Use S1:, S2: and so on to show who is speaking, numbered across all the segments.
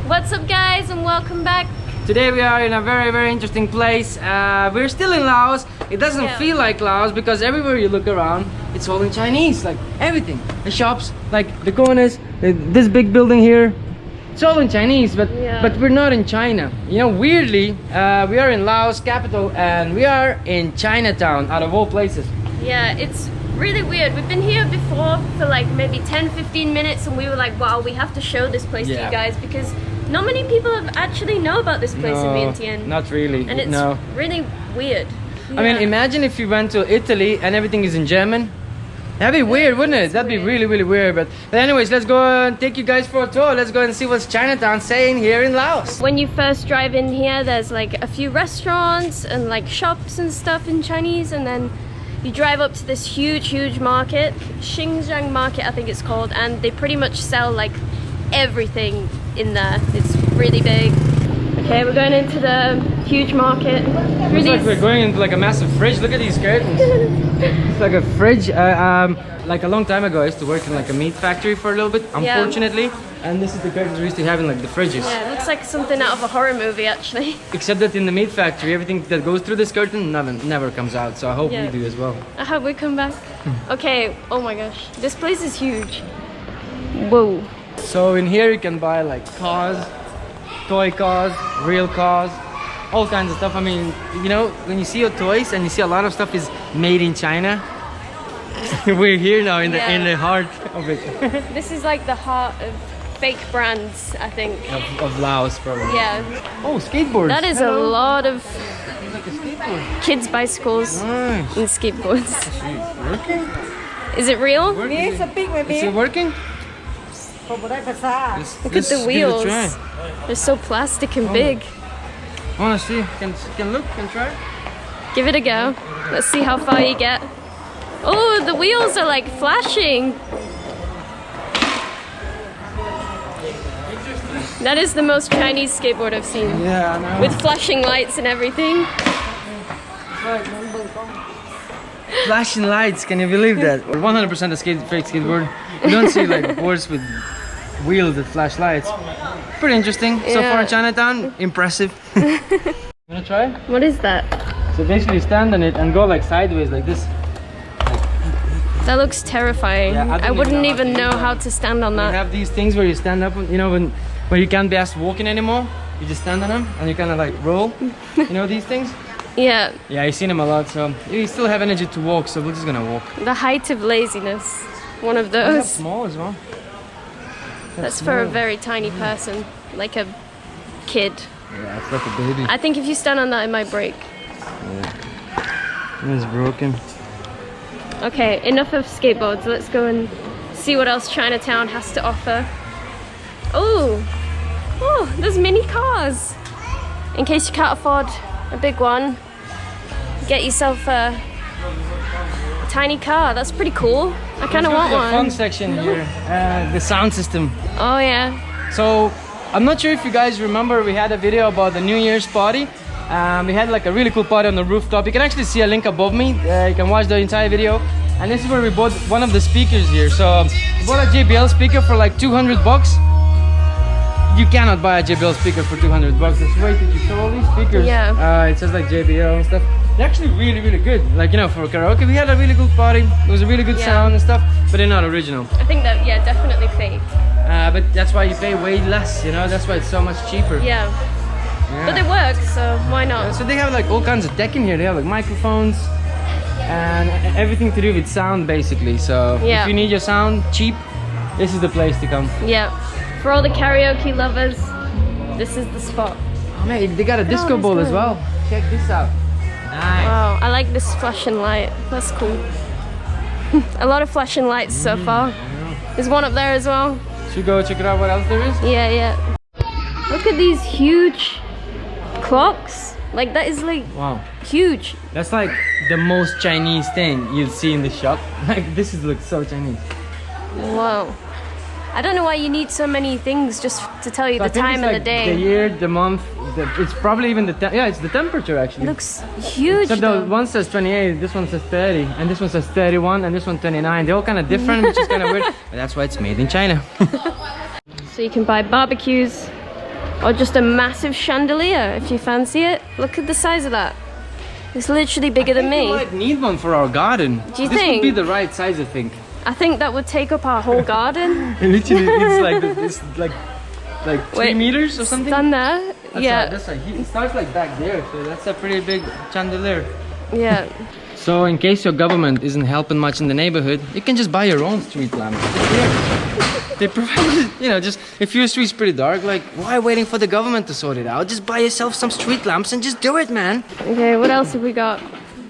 S1: What's up guys and welcome back.
S2: Today we are in a very interesting place. We're still in Laos. It doesn't feel like Laos because everywhere you look around it's all in Chinese, like everything. The shops, like the corners, this big building here, it's all in Chinese, but we're not in China. You know, weirdly, we are in Laos capital and we are in Chinatown, out of all places.
S1: Yeah, it's really weird. We've been here before for like maybe 10-15 minutes and we were like, wow, we have to show this place to you guys because not many people have actually know about this place in Vientiane.
S2: Not really.
S1: And it's really weird.
S2: I mean, imagine if you went to Italy and everything is in German. That'd be weird, wouldn't it? That'd be really weird. But anyways, let's go and take you guys for a tour. Let's go and see what's Chinatown saying here in Laos.
S1: When you first drive in here, there's like a few restaurants and like shops and stuff in Chinese, and then you drive up to this huge market, Xinjiang market I think it's called, and they pretty much sell like everything in there. It's really big. Okay, we're going into the huge market.
S2: It's like we're going into like a massive fridge. Look at these curtains. It's like a fridge. Like a long time ago I used to work in like a meat factory for a little bit, unfortunately. And this is the curtains we used to have in like the fridges.
S1: Yeah, it looks like something out of a horror movie actually.
S2: Except that in the meat factory, everything that goes through this curtain never comes out. So I hope we do as well.
S1: I hope we come back. Okay, oh my gosh. This place is huge. Whoa.
S2: So in here you can buy like cars, toy cars, real cars, all kinds of stuff. I mean, you know, when you see your toys and you see a lot of stuff is made in China, we're here now in the heart of it.
S1: This is like the heart of fake brands, I think.
S2: Of Laos, probably.
S1: Yeah.
S2: Oh, skateboards.
S1: That is a lot of
S2: like a skateboard.
S1: kids' bicycles and skateboards.
S2: Working?
S1: Is it real?
S2: Is it working?
S1: Look at the wheels. They're so plastic and big.
S2: I want to see. Can look? Can try?
S1: Give it a go. Let's see how far you get. Oh, the wheels are like flashing. That is the most Chinese skateboard I've seen.
S2: Yeah, I know.
S1: With flashing lights and everything.
S2: Flashing lights, can you believe that? 100% a fake skateboard. You don't see like boards with wheels that flash lights. Pretty interesting. So far in Chinatown, impressive. You wanna try?
S1: What is that?
S2: So basically stand on it and go like sideways like this.
S1: That looks terrifying.
S2: Yeah,
S1: I wouldn't even know how to stand on that.
S2: You have these things where you stand up, you know, when you can't be asked walking anymore, you just stand on them and you kind of like roll. You know these things?
S1: Yeah.
S2: Yeah, I've seen them a lot, so you still have energy to walk, so we're just gonna walk.
S1: The height of laziness. One of those.
S2: That's small as well.
S1: That's for a very tiny person, like a kid.
S2: Yeah, it's like a baby.
S1: I think if you stand on that, it might break.
S2: Yeah. It's broken.
S1: Okay, enough of skateboards. Let's go and see what else Chinatown has to offer. Oh, there's mini cars. In case you can't afford a big one, get yourself a tiny car. That's pretty cool. I kind of want one.
S2: The fun section here, the sound system.
S1: Oh yeah.
S2: So I'm not sure if you guys remember, we had a video about the New Year's party. We had like a really cool party on the rooftop. You can actually see a link above me. You can watch the entire video. And this is where we bought one of the speakers here. So we bought a JBL speaker for like 200 bucks. You cannot buy a JBL speaker for 200 bucks. It's way too cheap. So all these speakers, it says like JBL and stuff. They're actually really good. Like, you know, for karaoke, we had a really good party. It was a really good sound and stuff, but they're not original.
S1: I think that, definitely fake.
S2: But that's why you pay way less, you know? That's why it's so much cheaper.
S1: Yeah. But they work, so why not?
S2: Yeah, so they have like all kinds of tech in here. They have like microphones and everything to do with sound, basically. So if you need your sound cheap, this is the place to come. Yeah.
S1: For all the karaoke lovers, this is the spot.
S2: Oh man, they got a disco ball as well. Check this out. Nice.
S1: Wow, I like this flashing light. That's cool. A lot of flashing lights so far. There's one up there as well.
S2: Should we go check it out what else there is?
S1: Yeah. Look at these huge clocks. Like that is like huge.
S2: That's like the most Chinese thing you'd see in the shop. Like this looks so Chinese.
S1: Wow. I don't know why you need so many things just to tell you the time of the day.
S2: The year, the month, it's probably even it's the temperature actually.
S1: It looks huge.
S2: So the one says 28, this one says 30, and this one says 31, and this one 29. They're all kind of different, which is kind of weird. But that's why it's made in China.
S1: So you can buy barbecues, Or just a massive chandelier if you fancy it. Look at the size of that. It's literally bigger than me.
S2: We might need one for our garden.
S1: Do you
S2: this
S1: think?
S2: would be the right size, I think.
S1: I think that would take up our whole garden.
S2: Literally, it's like it's like 3 meters or something.
S1: Stand there. Yeah.
S2: It starts like back there, so that's a pretty big chandelier.
S1: Yeah.
S2: So in case your government isn't helping much in the neighborhood, you can just buy your own street lamp. They provide, you know, just if your street's pretty dark, like why waiting for the government to sort it out? Just buy yourself some street lamps and just do it, man.
S1: Okay, what else have we got?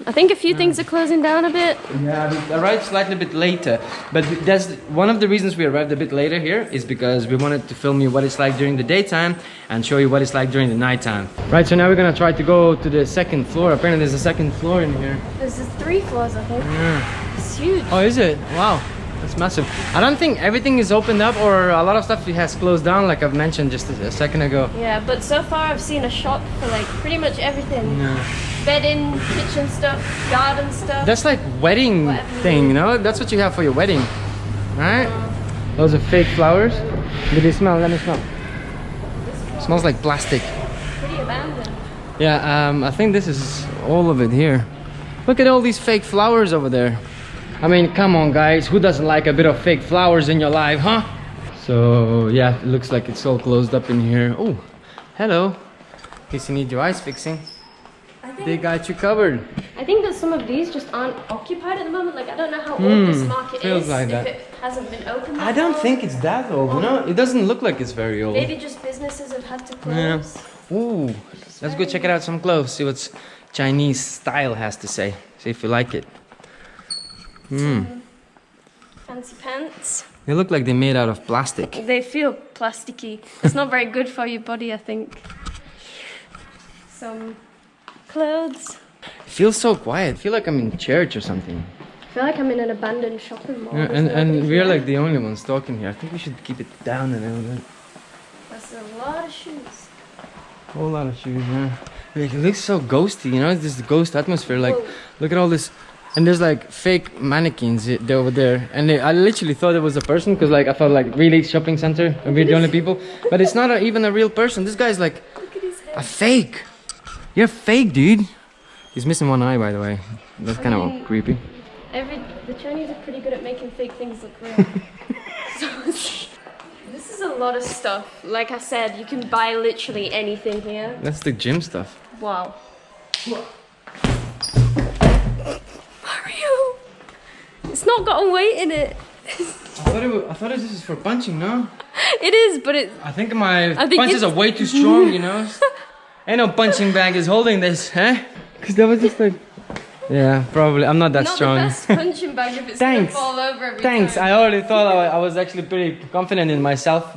S1: I think a few things are closing down a bit.
S2: Yeah, we arrived slightly a bit later, but that's one of the reasons we arrived a bit later here is because we wanted to film you what it's like during the daytime and show you what it's like during the nighttime. Right, so now we're gonna try to go to the second floor. Apparently there's a second floor in here.
S1: There's 3 floors, I think.
S2: Yeah.
S1: It's huge.
S2: Oh, is it? Wow, that's massive. I don't think everything is opened up or a lot of stuff has closed down like I've mentioned just a second ago.
S1: Yeah, but so far I've seen a shop for like pretty much everything.
S2: Yeah.
S1: Bedding, kitchen stuff, garden stuff.
S2: That's like wedding thing, you know? That's what you have for your wedding, right? Those are fake flowers. Did they smell? Let me smell. Smells like plastic.
S1: Pretty abandoned.
S2: Yeah, I think this is all of it here. Look at all these fake flowers over there. I mean, come on guys, who doesn't like a bit of fake flowers in your life, huh? So yeah, it looks like it's all closed up in here. Oh, hello. In case you need your eyes fixing. They got you covered.
S1: I think that some of these just aren't occupied at the moment. Like I don't know how old this market
S2: feels
S1: is.
S2: like
S1: if
S2: that.
S1: it hasn't been opened.
S2: I don't
S1: before.
S2: think it's that old, you know? It doesn't look like it's very old.
S1: Maybe just businesses have had to close.
S2: Yeah. Ooh, let's go check it out some clothes. See what Chinese style has to say. See if you like it.
S1: Fancy pants.
S2: They look like they're made out of plastic.
S1: They feel plasticky. It's not very good for your body, I think. Some clothes.
S2: It feels so quiet. I feel like I'm in church or something.
S1: I feel like I'm in an abandoned shopping mall.
S2: Yeah,
S1: There's
S2: and
S1: nobody
S2: we're
S1: here.
S2: like the only ones talking here. I think we should keep it down a little bit.
S1: There's a lot of shoes.
S2: A whole lot of shoes, yeah. Like, it looks so ghosty, you know? It's this ghost atmosphere. Like,
S1: Whoa.
S2: look at all this. And there's like fake mannequins over there. And I literally thought it was a person because like I thought like really shopping center and we're the only people. But it's not even a real person. This guy's like
S1: Look at his head.
S2: a fake. You're fake, dude. He's missing one eye, by the way. That's kind of creepy.
S1: The Chinese are pretty good at making fake things look real. This is a lot of stuff. Like I said, you can buy literally anything here.
S2: That's the gym stuff.
S1: Wow. Mario! It's not got a weight in it.
S2: I thought this is for punching, no?
S1: It is, but it.
S2: I think my
S1: I think
S2: punches
S1: it's-
S2: are way too strong, you know? Ain't no punching bag is holding this, huh? Because that was just like... Yeah, probably. I'm not that
S1: Not
S2: strong.
S1: the best punching bag if it's
S2: Thanks.
S1: gonna fall over every
S2: Thanks,
S1: time.
S2: I already thought I was actually pretty confident in myself.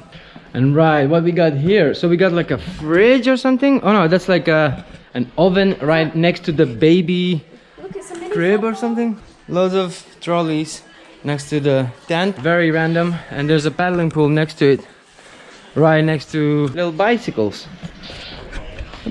S2: And right, what we got here? So we got like a fridge or something? Oh no, that's like an oven right next to the baby
S1: Look, it's a mini
S2: crib or
S1: football.
S2: something. Loads of trolleys next to the tent. Very random. And there's a paddling pool next to it. Right next to little bicycles.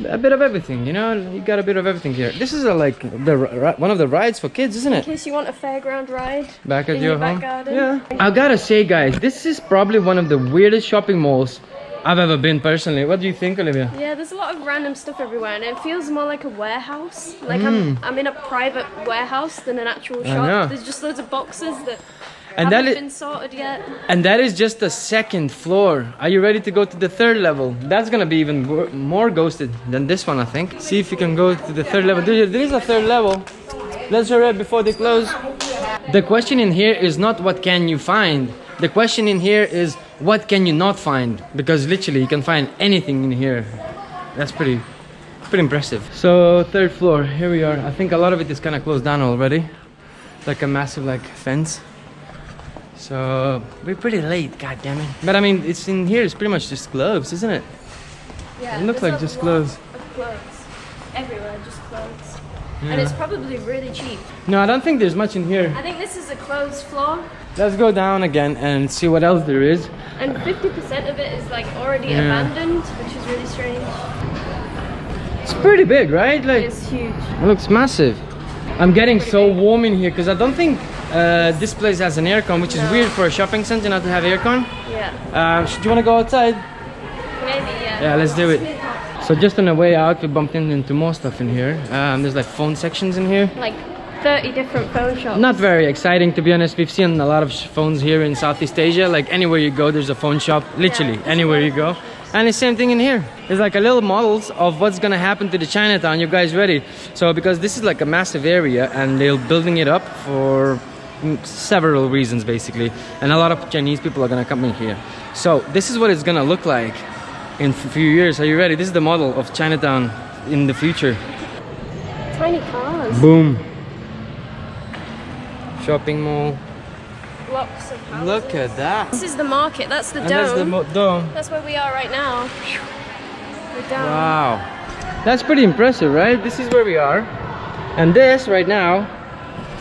S2: A bit of everything, you know? You got a bit of everything here. This is one of the rides for kids, isn't
S1: In
S2: it?
S1: case you want a fairground ride.
S2: Back at
S1: in
S2: your
S1: your back
S2: home?
S1: garden.
S2: Yeah. I gotta say, guys, this is probably one of the weirdest shopping malls I've ever been personally. What do you think, Olivia?
S1: Yeah, there's a lot of random stuff everywhere, and it feels more like a warehouse. Like I'm in a private warehouse than an actual shop.
S2: know.
S1: There's just loads of boxes that
S2: And that
S1: haven't
S2: is-
S1: been sorted yet.
S2: And that is just the second floor. Are you ready to go to the third level? That's gonna be even more ghosted than this one, I think. See if you can go to the third level. There is a third level. Let's hurry up before they close. The question in here is not what can you find. The question in here is what can you not find? Because literally you can find anything in here. That's pretty impressive. So third floor, here we are. I think a lot of it is kind of closed down already. Like a massive like fence. So we're pretty late, god damn it. But I mean, it's in here. It's pretty much just gloves, isn't it?
S1: Yeah,
S2: It looks
S1: there's
S2: like
S1: a
S2: just
S1: lot
S2: clothes.
S1: of clothes. Everywhere, just clothes.
S2: Yeah.
S1: And it's probably really cheap.
S2: No, I don't think there's much in here.
S1: I think this is a clothes floor,
S2: Let's go down again and see what else there is.
S1: and 50% of it is like already
S2: Yeah.
S1: abandoned, which is really strange.
S2: It's pretty big, right? Like,
S1: It's huge.
S2: it looks massive. I'm getting so warm in here because I don't think this place has an aircon, which is
S1: No.
S2: weird for a shopping center not to have aircon.
S1: Yeah,
S2: Do you want to go outside?
S1: maybe.
S2: Yeah, let's do it. So just on the way out, we bumped into more stuff in here. There's like phone sections in here.
S1: Like 30 different phone shops.
S2: Not very exciting, to be honest. We've seen a lot of phones here in Southeast Asia. Like anywhere you go, there's a phone shop. Literally, anywhere you go. And the same thing in here. There's like a little models of what's gonna happen to the Chinatown. You guys ready? So because this is like a massive area and they're building it up for several reasons basically. And a lot of Chinese people are gonna come in here. So this is what it's gonna look like in a few years. Are you ready? This is the model of Chinatown in the future.
S1: Tiny cars.
S2: Boom. Shopping mall.
S1: Blocks of houses.
S2: Look at that.
S1: This is the market. That's the
S2: And
S1: dome.
S2: that's the dome.
S1: That's where we are right now. The dome.
S2: Wow. That's pretty impressive, right? This is where we are. And this right now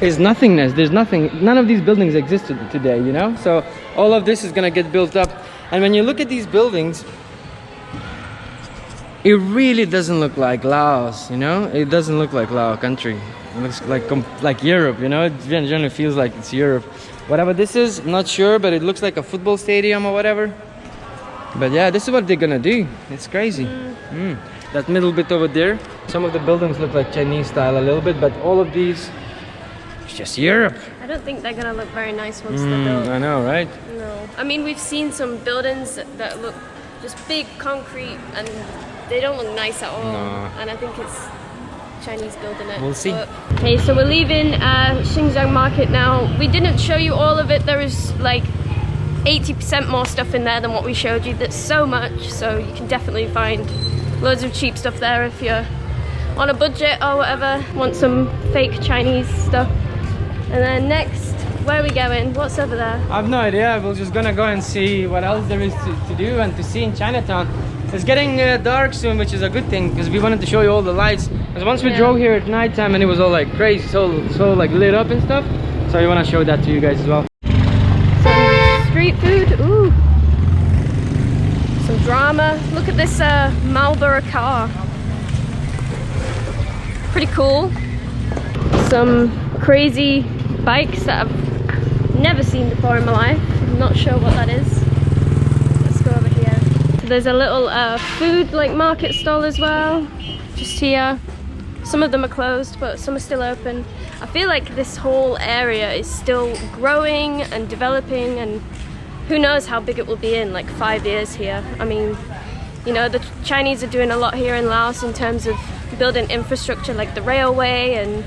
S2: is nothingness. There's nothing. None of these buildings existed today, you know? So all of this is gonna get built up. And when you look at these buildings, it really doesn't look like Laos, you know? It doesn't look like Laos country. It looks like Europe, you know? It generally feels like it's Europe. Whatever this is, I'm not sure, but it looks like a football stadium or whatever. But yeah, this is what they're gonna do. It's crazy. That middle bit over there, some of the buildings look like Chinese style a little bit, but all of these, it's just Europe.
S1: I don't think they're gonna look very nice once they're built.
S2: I know, right?
S1: No. I mean, we've seen some buildings that look just big concrete and they don't look nice at all.
S2: No.
S1: And I think it's Chinese building it.
S2: We'll see.
S1: Okay, so we're leaving Xinjiang Market now. We didn't show you all of it. There is like 80% more stuff in there than what we showed you. That's so much, so you can definitely find loads of cheap stuff there if you're on a budget or whatever, want some fake Chinese stuff. And then next, where are we going? What's over there?
S2: I have no idea. We're just gonna go and see what else there is to do and to see in Chinatown. It's getting dark soon, which is a good thing because we wanted to show you all the lights. Because once we drove here at night time and it was all like crazy, so like lit up and stuff. So we want to show that to you guys as well.
S1: Some street food. Ooh. Some drama. Look at this Marlboro car. Pretty cool. Some crazy bikes that I've never seen before in my life. I'm not sure what that is. Let's go over here. There's a little food like market stall as well, just here. Some of them are closed, but some are still open. I feel like this whole area is still growing and developing, and who knows how big it will be in like 5 years here. I mean, you know, the Chinese are doing a lot here in Laos in terms of building infrastructure like the railway and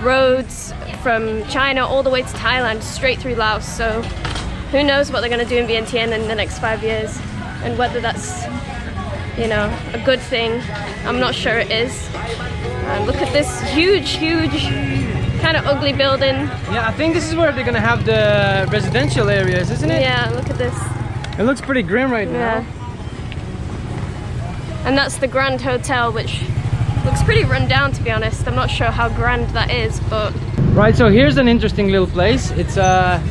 S1: roads from China all the way to Thailand, straight through Laos. So who knows what they're going to do in Vientiane in the next 5 years, and whether that's, you know, a good thing. I'm not sure it is. Look at this huge kind of ugly building.
S2: Yeah, I think this is where they're gonna have the residential areas, isn't it?
S1: Yeah, look at this.
S2: It looks pretty grim right now.
S1: And that's the Grand Hotel, which looks pretty run down, to be honest. I'm not sure how grand that is, but...
S2: Right, so here's an interesting little place. It's a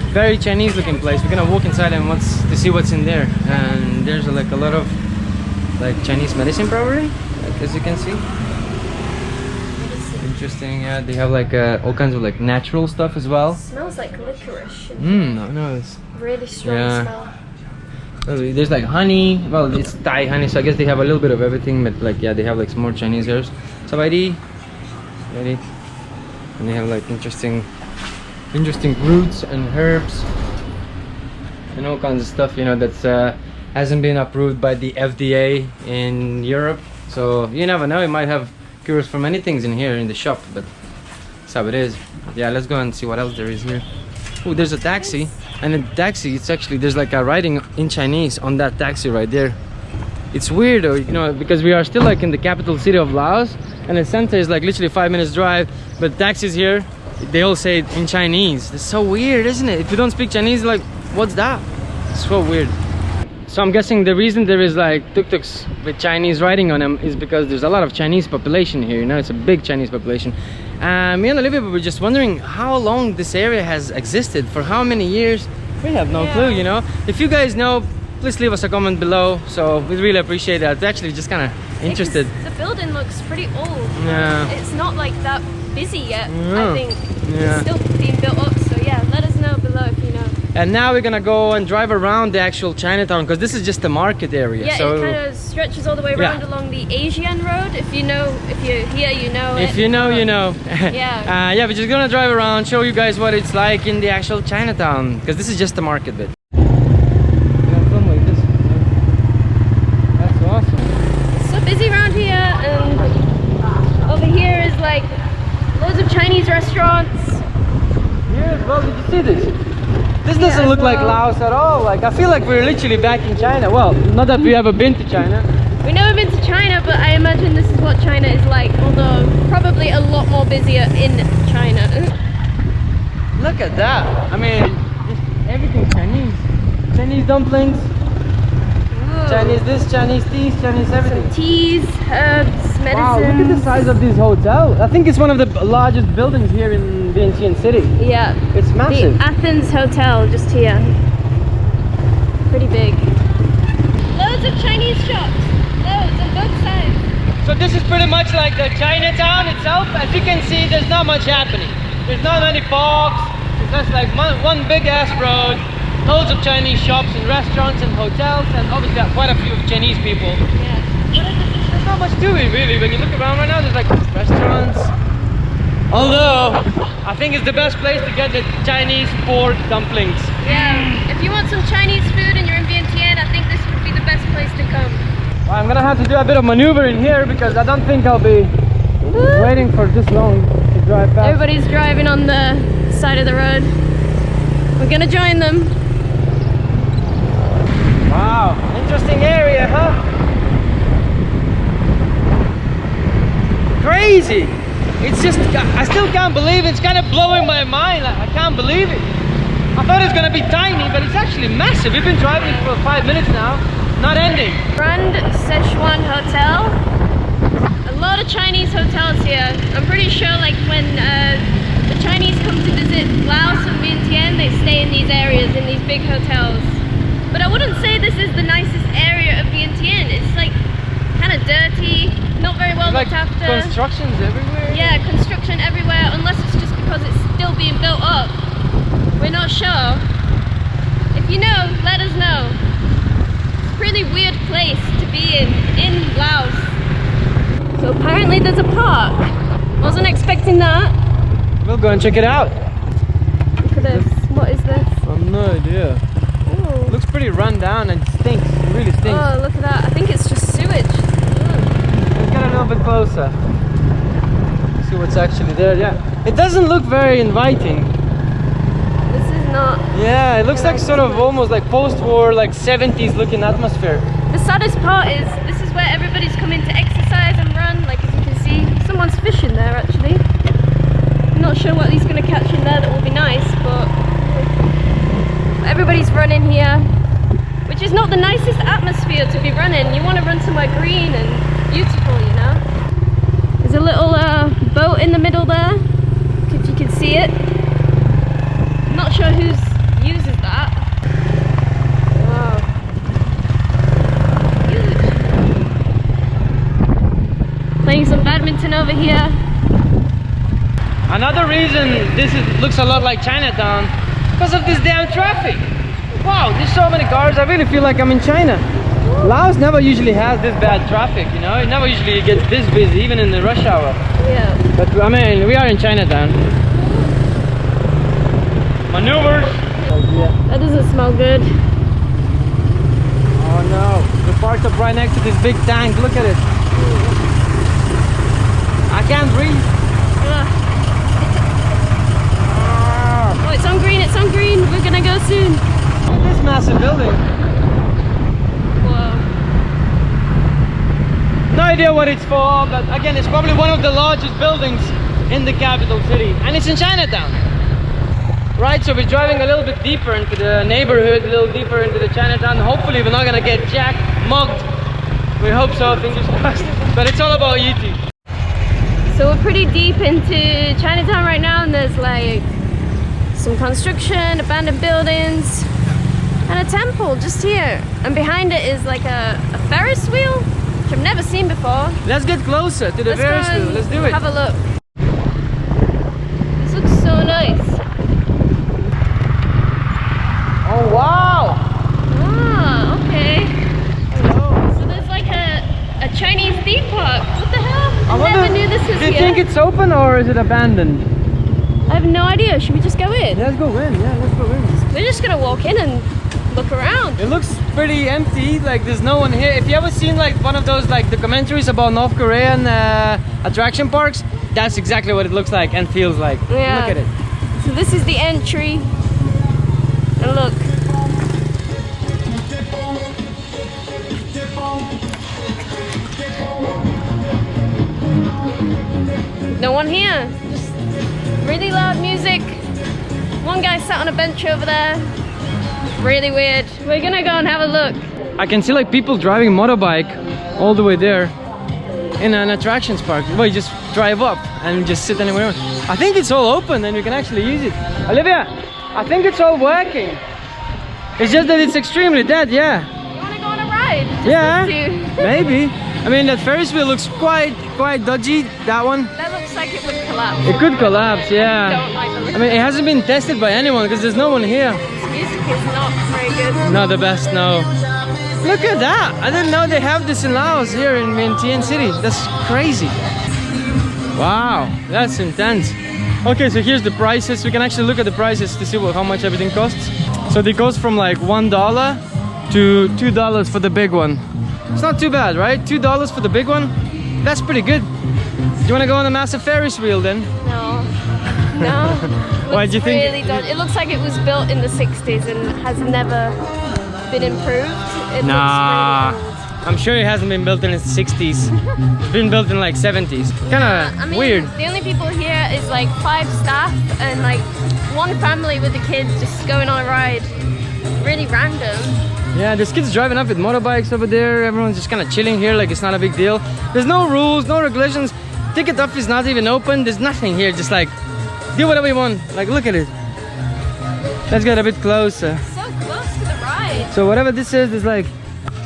S2: very Chinese looking place. We're gonna walk inside and to see what's in there. And there's like a lot of like Chinese medicine probably, like, as you can see. Interesting, yeah. They have like all kinds of like natural stuff as well.
S1: It smells like licorice.
S2: No, it's
S1: really strong smell.
S2: There's like honey. Well, it's Thai honey, so I guess they have a little bit of everything. But like, yeah, they have like some more Chinese herbs. Sabaidi, ready? And they have like interesting roots and herbs and all kinds of stuff. You know, that's hasn't been approved by the FDA in Europe. So you never know. You might have cures for many things in here in the shop, but that's how it is. Yeah, let's go and see what else there is here. Oh, there's a taxi, and in the taxi, it's actually, there's like a writing in Chinese on that taxi right there. It's weird though, you know, because we are still like in the capital city of Laos, and the center is like literally 5 minutes drive, but taxis here, they all say it in Chinese. It's so weird, isn't it? If you don't speak Chinese, like, what's that? It's so weird. So I'm guessing the reason there is like tuk-tuks with Chinese writing on them is because there's a lot of Chinese population here, you know, it's a big Chinese population. Me and Olivia were just wondering how long this area has existed, for how many years. We have no clue, you know. If you guys know, please leave us a comment below, so we'd really appreciate that. We're actually just kind of interested.
S1: The building looks pretty old.
S2: Yeah.
S1: It's not like that busy yet,
S2: Yeah.
S1: I think.
S2: Yeah.
S1: It's still being built up, so yeah, let us know below if you know.
S2: And now we're gonna go and drive around the actual Chinatown, because this is just the market area.
S1: Yeah,
S2: so
S1: it kind of stretches all the way around along the Asian road. If you know, if you're here, you know it.
S2: If you know, you know.
S1: Yeah.
S2: Yeah, we're just gonna drive around, show you guys what it's like in the actual Chinatown, because this is just the market bit. Film like this. That's awesome.
S1: It's so busy around here, and over here is like loads of Chinese restaurants.
S2: Here as well, did you see this? This doesn't look like Laos at all. Like, I feel like we're literally back in China. Well, not that we've ever been to China.
S1: We've never been to China, but I imagine this is what China is like, although probably a lot more busier in China.
S2: Look at that. I mean, everything's Chinese. Chinese dumplings,
S1: Ooh.
S2: Chinese this, Chinese teas, Chinese everything.
S1: Some teas, herbs, medicines.
S2: Wow, look at the size of this hotel. I think it's one of the largest buildings here in Vientiane City.
S1: Yeah.
S2: It's massive.
S1: The Athens Hotel, just here. Pretty big. Loads of Chinese shops. Loads on both sides.
S2: So this is pretty much like the Chinatown itself. As you can see, there's not much happening. There's not many parks. It's just like one big ass road. Loads of Chinese shops and restaurants and hotels, and obviously quite a few Chinese people.
S1: Yeah.
S2: There's not much to it really. When you look around right now, there's like restaurants. Although, I think it's the best place to get the Chinese pork dumplings.
S1: Yeah. If you want some Chinese food and you're in Vientiane, I think this would be the best place to come.
S2: Well, I'm gonna have to do a bit of maneuvering here, because I don't think I'll be waiting for this long to drive past.
S1: Everybody's driving on the side of the road. We're gonna join them.
S2: Wow, interesting area, huh? Crazy! It's just, I still can't believe it. It's kind of blowing my mind. I can't believe it. I thought it was gonna be tiny, but it's actually massive. We've been driving for 5 minutes now, not ending.
S1: Grand Szechuan Hotel. A lot of Chinese hotels here. I'm pretty sure like when the Chinese come to visit Laos and Vientiane, they stay in these areas, in these big hotels. But I wouldn't say this is the nicest area of Vientiane. It's like kind of dirty, not very well
S2: Like
S1: looked after.
S2: constructions everywhere.
S1: Yeah, construction everywhere, unless it's just because it's still being built up. We're not sure. If you know, let us know. It's a really weird place to be in Laos. So apparently there's a park. Wasn't expecting that.
S2: We'll go and check it out.
S1: Look at this. What is this?
S2: I have no idea.
S1: Oh.
S2: Looks pretty run down and stinks. It really stinks.
S1: Oh, look at that. I think it's just sewage.
S2: Let's get a little bit closer. See what's actually there. Yeah, it doesn't look very inviting.
S1: This is not.
S2: Yeah, it looks like sort of almost like post-war, like 70s looking atmosphere.
S1: The saddest part is this is where everybody's coming to exercise and run. Like as you can see, someone's fishing there actually. I'm not sure what he's going to catch in there that will be nice, but everybody's running here, which is not the nicest atmosphere to be running. You want to run somewhere green and beautiful, you know. There's a little boat in the middle there, if you can see it. I'm not sure who uses that. Wow. Huge. Playing some badminton over here.
S2: Another reason looks a lot like Chinatown, because of this damn traffic. Wow, there's so many cars. I really feel like I'm in China. Laos never usually has this bad traffic, you know. It never usually gets this busy, even in the rush hour.
S1: Yeah.
S2: But I mean, we are in Chinatown. Maneuvers.
S1: That doesn't smell good.
S2: Oh no, we're parked up right next to this big tank. Look at it. I can't breathe.
S1: Ugh. Oh, it's on green, it's on green. We're gonna go soon.
S2: Look at this massive building.
S1: Whoa.
S2: No idea what it's for, but again, it's probably one of the largest buildings in the capital city. And it's in Chinatown. Right, so we're driving a little bit deeper into the neighborhood, a little deeper into the Chinatown. Hopefully we're not gonna get jacked, mugged. We hope so, fingers crossed. But it's all about YouTube.
S1: So we're pretty deep into Chinatown right now, and there's like some construction, abandoned buildings, and a temple just here. And behind it is like a Ferris wheel, which I've never seen before.
S2: Let's get closer to the Ferris wheel. Let's do it.
S1: Have a look. This looks so nice. I never knew this was
S2: Do you
S1: here.
S2: think it's open or is it abandoned?
S1: I have no idea. Should we just go in?
S2: Let's go in. Yeah, let's go in.
S1: We're just gonna walk in and look around.
S2: It looks pretty empty. Like there's no one here. If you ever seen like one of those like documentaries about North Korean attraction parks, that's exactly what it looks like and feels like.
S1: Yeah.
S2: Look at it.
S1: So this is the entry. And look. No one here. Just really loud music. One guy sat on a bench over there. Really weird. We're gonna go and have a look.
S2: I can see like people driving motorbike all the way there in an attractions park. Well, you just drive up and just sit anywhere. I think it's all open and you can actually use it. Olivia, I think it's all working. It's just that it's extremely dead, yeah.
S1: You wanna go on a ride? Just
S2: Yeah,
S1: us two.
S2: maybe. I mean, that Ferris wheel looks quite dodgy, that one.
S1: That looks like it would collapse.
S2: It could collapse, yeah.
S1: Don't like the look
S2: I mean, it hasn't been tested by anyone because there's no one here.
S1: This music is not very good.
S2: Not the best, no. Look at that! I didn't know they have this in Laos here in Vientiane City. That's crazy. Wow, that's intense. Okay, so here's the prices. We can actually look at the prices to see how much everything costs. So they cost from like $1 to $2 for the big one. It's not too bad, right? $2 for the big one? That's pretty good. Do you want to go on a massive Ferris wheel then?
S1: No. No.
S2: Why do you think?
S1: Really dodgy. It looks like it was built in the 60s and has never been improved. It
S2: Nah,
S1: looks really old.
S2: I'm sure it hasn't been built in the 60s. It's been built in like 70s. Kind of
S1: I mean,
S2: weird.
S1: The only people here is like 5 staff and like one family with the kids just going on a ride. Really random.
S2: Yeah, there's kids driving up with motorbikes over there. Everyone's just kind of chilling here like it's not a big deal. There's no rules, no regulations. Ticket office is not even open. There's nothing here. Just like, do whatever you want. Like, look at it. Let's get a bit closer.
S1: So close to the ride.
S2: So whatever this is, there's like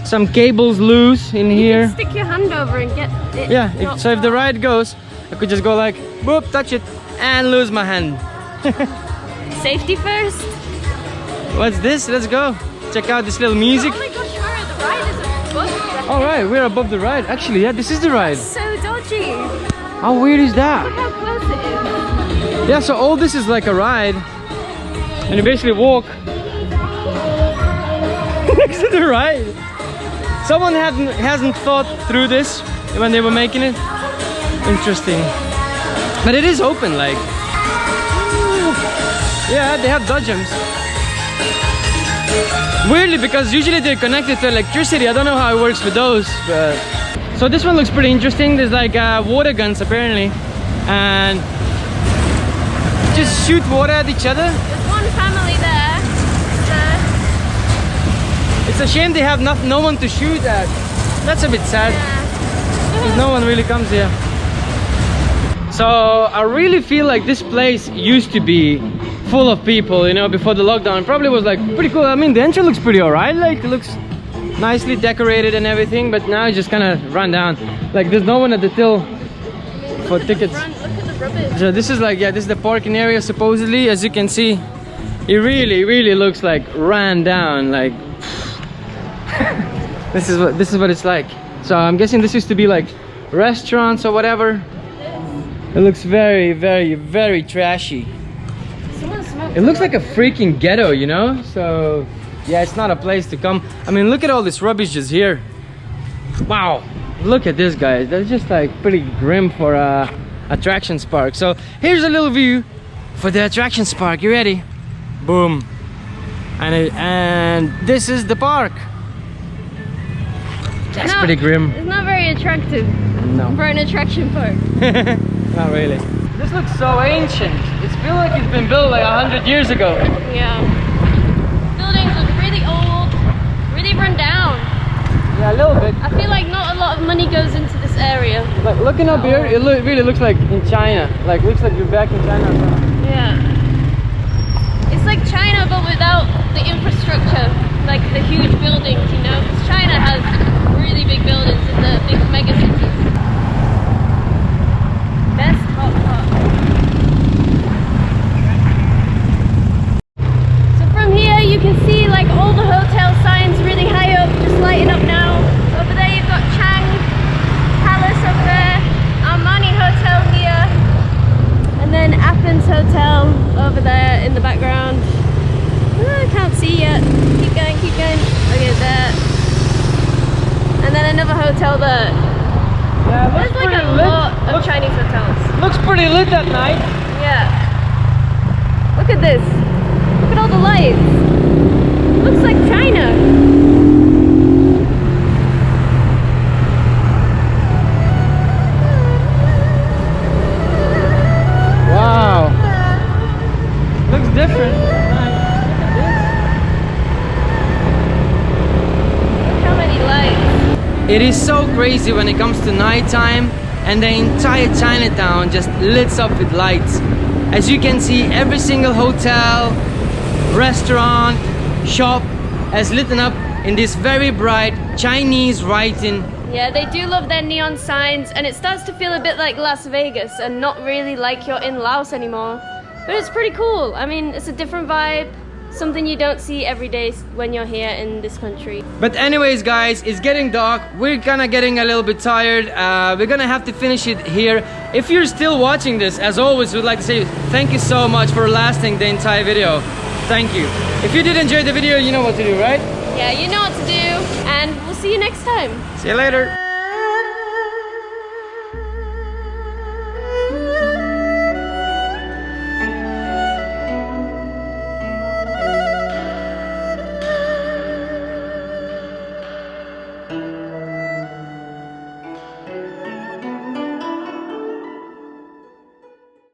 S2: some cables loose in
S1: You
S2: here.
S1: can stick your hand over and get it.
S2: Yeah,
S1: knocked
S2: so if the
S1: off.
S2: ride goes, I could just go like, boop, touch it, and lose my hand.
S1: Safety first.
S2: What's this? Let's go. Check out this little music.
S1: Oh my gosh, Mara, the ride is above.
S2: All right, we're above the ride. Actually, yeah, this is the ride.
S1: So dodgy.
S2: How weird is that?
S1: Look how close it is.
S2: Yeah, so all this is like a ride. And you basically walk next to the ride. Someone hasn't thought through this when they were making it. Interesting. But it is open, like. Yeah, they have dodgems. Weirdly, because usually they're connected to electricity. I don't know how it works with those. But... So this one looks pretty interesting. There's like water guns apparently. And just shoot water at each other.
S1: There's one family there.
S2: It's a shame they have no one to shoot at. That's a bit sad. Because no one really comes here. So I really feel like this place used to be full of people, you know, before the lockdown. Probably was like pretty cool. I mean, the entrance looks pretty alright. Like it looks nicely decorated and everything, but now it's just kind of run down. Like there's no one at the till for tickets.
S1: Look at the rubbish.
S2: So this is like, yeah, this is the parking area supposedly. As you can see, it really looks like ran down. Like this is what it's like. So I'm guessing this used to be like restaurants or whatever. It looks very trashy. It looks like a freaking ghetto, you know? So yeah, it's not a place to come. I mean, look at all this rubbish just here. Wow, look at this, guys. That's just like pretty grim for a attractions park. So here's a little view for the attractions park. You ready? Boom. And this is the park. That's pretty grim.
S1: It's not very attractive
S2: No.
S1: for an attraction park.
S2: Not really. This looks so ancient. It feels like it's been built like 100 years ago.
S1: Yeah. Buildings look really old, really run down.
S2: Yeah, a little bit.
S1: I feel like not a lot of money goes into this area.
S2: Like looking up here, it really looks like in China. Like looks like you're back in China.
S1: Yeah. It's like China but without the infrastructure, like the huge buildings, you know? 'Cause China has really big buildings in the big mega cities. Best hot pot. So from here you can see like all the hotel signs really high up, just lighting up now. Over there you've got Chang Palace over there. I'm hotel there.
S2: Yeah, it
S1: There's
S2: looks
S1: like
S2: pretty
S1: a
S2: lit.
S1: lot of Chinese hotels.
S2: Looks pretty lit at night.
S1: Yeah. Look at this. Look at all the lights. Looks like China.
S2: Wow. Looks different.
S1: Look how many lights.
S2: It is so crazy when it comes to nighttime, and the entire Chinatown just lit up with lights. As you can see, every single hotel, restaurant, shop is lit up in this very bright Chinese writing.
S1: Yeah, they do love their neon signs, and it starts to feel a bit like Las Vegas and not really like you're in Laos anymore. But it's pretty cool. I mean, it's a different vibe, something you don't see every day when you're here in this country.
S2: But anyways guys, it's getting dark. We're kinda getting a little bit tired. We're gonna have to finish it here. If you're still watching this, as always, we'd like to say thank you so much for lasting the entire video. Thank you. If you did enjoy the video, you know what to do, right?
S1: Yeah, you know what to do, and we'll see you next time.
S2: See you later.